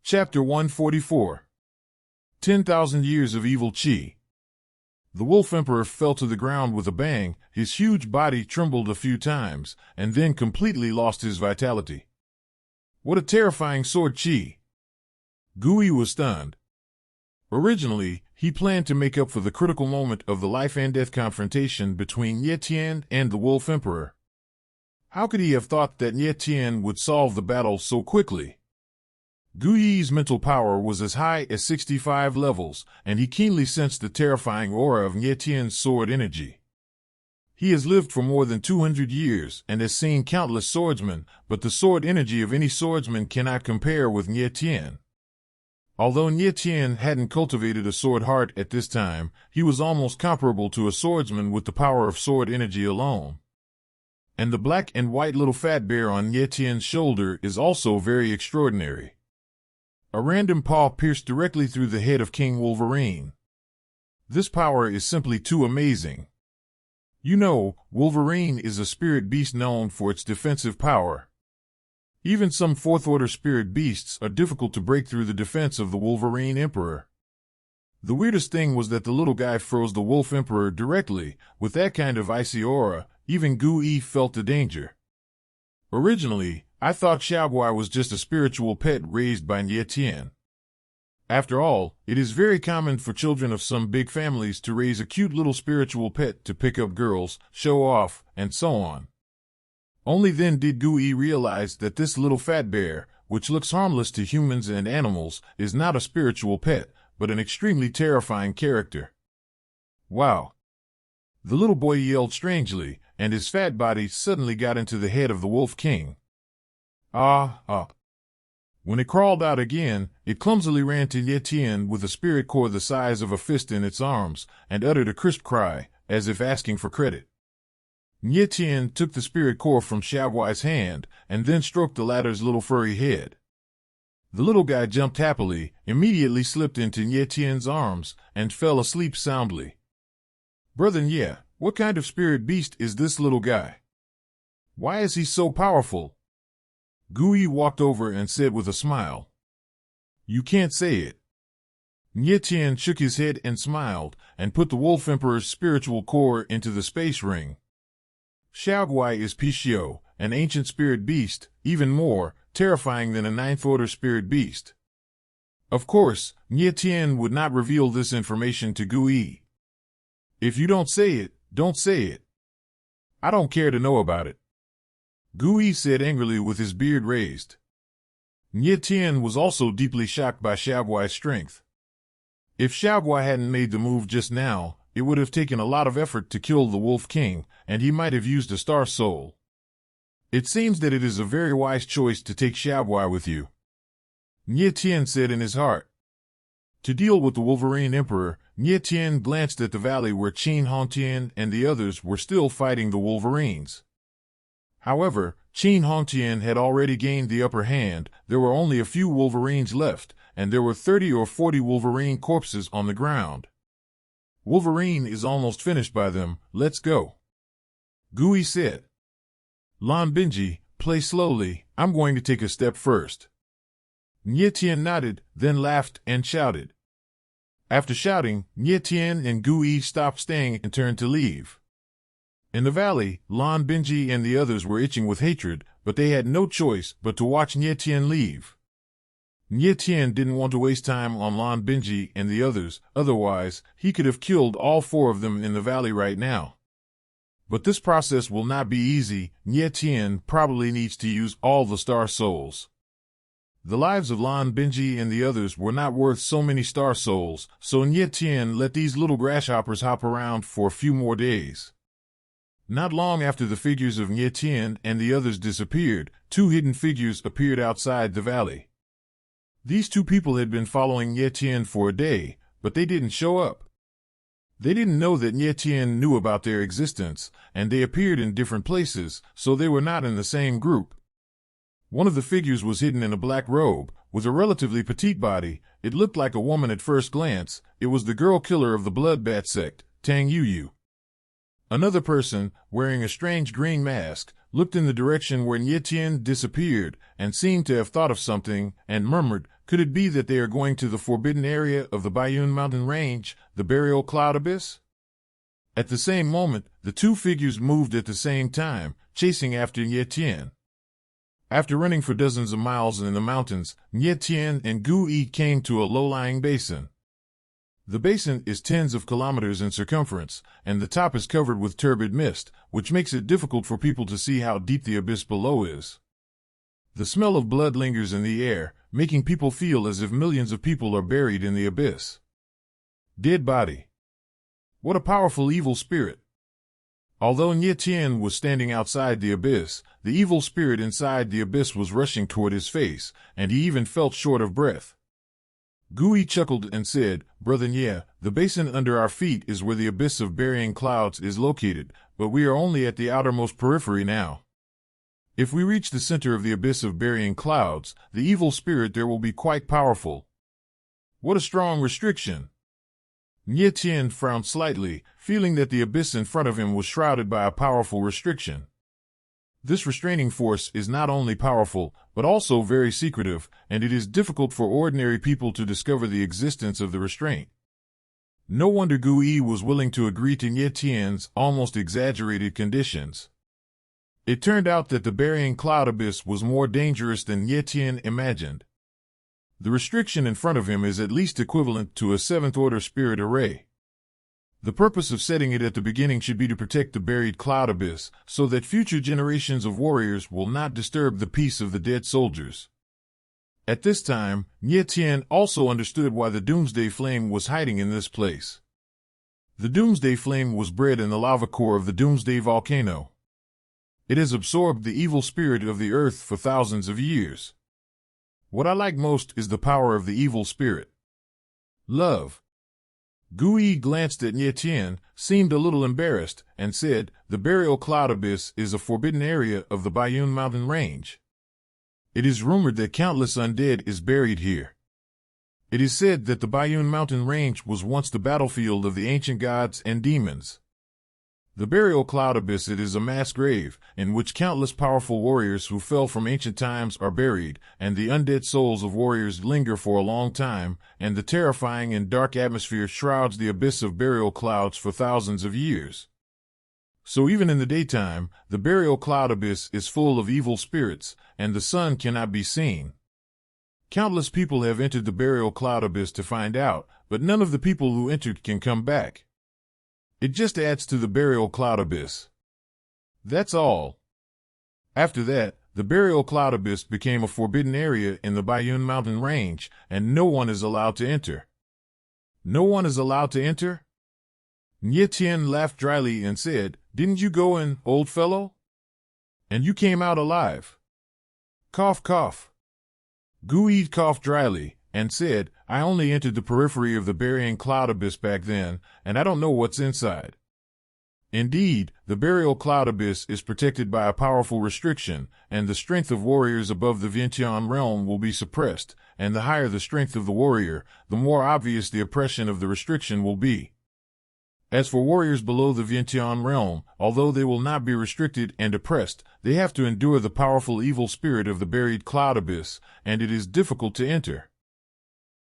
Chapter 144 10,000 Years of Evil Qi. The Wolf Emperor fell to the ground with a bang, his huge body trembled a few times, and then completely lost his vitality. What a terrifying sword Qi! Gui was stunned. Originally, he planned to make up for the critical moment of the life-and-death confrontation between Nie Tian and the Wolf Emperor. How could he have thought that Nie Tian would solve the battle so quickly? Gui's mental power was as high as 65 levels, and he keenly sensed the terrifying aura of Nie Tian's sword energy. He has lived for more than 200 years and has seen countless swordsmen, but the sword energy of any swordsman cannot compare with Nie Tian. Although Nie Tian hadn't cultivated a sword heart at this time, he was almost comparable to a swordsman with the power of sword energy alone. And the black and white little fat bear on Nie Tian's shoulder is also very extraordinary. A random paw pierced directly through the head of King Wolverine. This power is simply too amazing. You know, Wolverine is a spirit beast known for its defensive power. Even some fourth-order spirit beasts are difficult to break through the defense of the Wolverine Emperor. The weirdest thing was that the little guy froze the Wolf Emperor directly. With that kind of icy aura, even Gui felt the danger. Originally, I thought Xiaoguai was just a spiritual pet raised by Nie Tian. After all, it is very common for children of some big families to raise a cute little spiritual pet to pick up girls, show off, and so on. Only then did Gui realize that this little fat bear, which looks harmless to humans and animals, is not a spiritual pet, but an extremely terrifying character. Wow! The little boy yelled strangely, and his fat body suddenly got into the head of the Wolf King. When it crawled out again, it clumsily ran to Nie Tian with a spirit core the size of a fist in its arms, and uttered a crisp cry, as if asking for credit. Nie Tian took the spirit core from Xiaoguai's hand, and then stroked the latter's little furry head. The little guy jumped happily, immediately slipped into Nie Tian's arms, and fell asleep soundly. Brother Nie, what kind of spirit beast is this little guy? Why is he so powerful? Gui walked over and said with a smile. You can't say it. Nie Tian shook his head and smiled, and put the Wolf Emperor's spiritual core into the space ring. Xiaoguai is Pixiu, an ancient spirit beast, even more terrifying than a ninth-order spirit beast. Of course, Nie Tian would not reveal this information to Gui. If you don't say it, don't say it. I don't care to know about it. Gui said angrily with his beard raised. Nie Tian was also deeply shocked by Xiaoguai's strength. If Xiaoguai hadn't made the move just now, it would have taken a lot of effort to kill the Wolf King, and he might have used a Star Soul. It seems that it is a very wise choice to take Xiaoguai with you. Nie Tian said in his heart. To deal with the Wolverine Emperor, Nie Tian glanced at the valley where Qin Hongtian and the others were still fighting the Wolverines. However, Qin Hongtian had already gained the upper hand, there were only a few Wolverines left, and there were 30 or 40 Wolverine corpses on the ground. Wolverine is almost finished by them, let's go. Gui said. Lan Binji, play slowly, I'm going to take a step first. Nie Tian nodded, then laughed and shouted. After shouting, Nie Tian and Gui stopped staying and turned to leave. In the valley, Lan Binji and the others were itching with hatred, but they had no choice but to watch Nie Tian leave. Nie Tian didn't want to waste time on Lan Binji and the others, otherwise, he could have killed all 4 of them in the valley right now. But this process will not be easy. Nie Tian probably needs to use all the Star Souls. The lives of Lan Binji and the others were not worth so many Star Souls, so Nie Tian let these little grasshoppers hop around for a few more days. Not long after the figures of Nie Tian and the others disappeared, 2 hidden figures appeared outside the valley. These 2 people had been following Nie Tian for a day, but they didn't show up. They didn't know that Nie Tian knew about their existence, and they appeared in different places, so they were not in the same group. One of the figures was hidden in a black robe, with a relatively petite body. It looked like a woman at first glance. It was the girl killer of the Bloodbat sect, Tang Yuyu. Another person, wearing a strange green mask, looked in the direction where Nye Tien disappeared, and seemed to have thought of something, and murmured, "Could it be that they are going to the forbidden area of the Baiyun mountain range, the burial cloud abyss?" At the same moment, the two figures moved at the same time, chasing after Nye Tien. After running for dozens of miles in the mountains, Nye Tien and Gu Yi came to a low-lying basin. The basin is tens of kilometers in circumference, and the top is covered with turbid mist, which makes it difficult for people to see how deep the abyss below is. The smell of blood lingers in the air, making people feel as if millions of people are buried in the abyss. Dead body. What a powerful evil spirit! Although Nye Tien was standing outside the abyss, the evil spirit inside the abyss was rushing toward his face, and he even felt short of breath. Gu Yi chuckled and said, "Brother Nye, the basin under our feet is where the abyss of burying clouds is located, but we are only at the outermost periphery now. If we reach the center of the abyss of burying clouds, the evil spirit there will be quite powerful." What a strong restriction! Nye Tien frowned slightly, feeling that the abyss in front of him was shrouded by a powerful restriction. This restraining force is not only powerful, but also very secretive, and it is difficult for ordinary people to discover the existence of the restraint. No wonder Gu Yi was willing to agree to Nye Tien's almost exaggerated conditions. It turned out that the burying cloud abyss was more dangerous than Nye Tien imagined. The restriction in front of him is at least equivalent to a seventh-order spirit array. The purpose of setting it at the beginning should be to protect the buried cloud abyss, so that future generations of warriors will not disturb the peace of the dead soldiers. At this time, Nye Tien also understood why the Doomsday Flame was hiding in this place. The Doomsday Flame was bred in the lava core of the Doomsday Volcano. It has absorbed the evil spirit of the earth for thousands of years. What I like most is the power of the evil spirit. Love. Gu Yi glanced at Nye Tien, seemed a little embarrassed, and said, "The burial cloud abyss is a forbidden area of the Baiyun mountain range. It is rumored that countless undead is buried here. It is said that the Baiyun mountain range was once the battlefield of the ancient gods and demons. The burial cloud abyss it is a mass grave, in which countless powerful warriors who fell from ancient times are buried, and the undead souls of warriors linger for a long time, and the terrifying and dark atmosphere shrouds the abyss of burial clouds for thousands of years. So even in the daytime, the burial cloud abyss is full of evil spirits, and the sun cannot be seen. Countless people have entered the burial cloud abyss to find out, but none of the people who entered can come back. It just adds to the burial cloud abyss. That's all." After that, the burial cloud abyss became a forbidden area in the Baiyun mountain range, and no one is allowed to enter. No one is allowed to enter? Nye Tien laughed dryly and said, "Didn't you go in, old fellow? And you came out alive." Cough, cough. Gu Yi coughed dryly and said, "I only entered the periphery of the burying cloud abyss back then, and I don't know what's inside." Indeed, the burial cloud abyss is protected by a powerful restriction, and the strength of warriors above the Vientiane realm will be suppressed, and the higher the strength of the warrior, the more obvious the oppression of the restriction will be. As for warriors below the Vientiane realm, although they will not be restricted and oppressed, they have to endure the powerful evil spirit of the buried cloud abyss, and it is difficult to enter.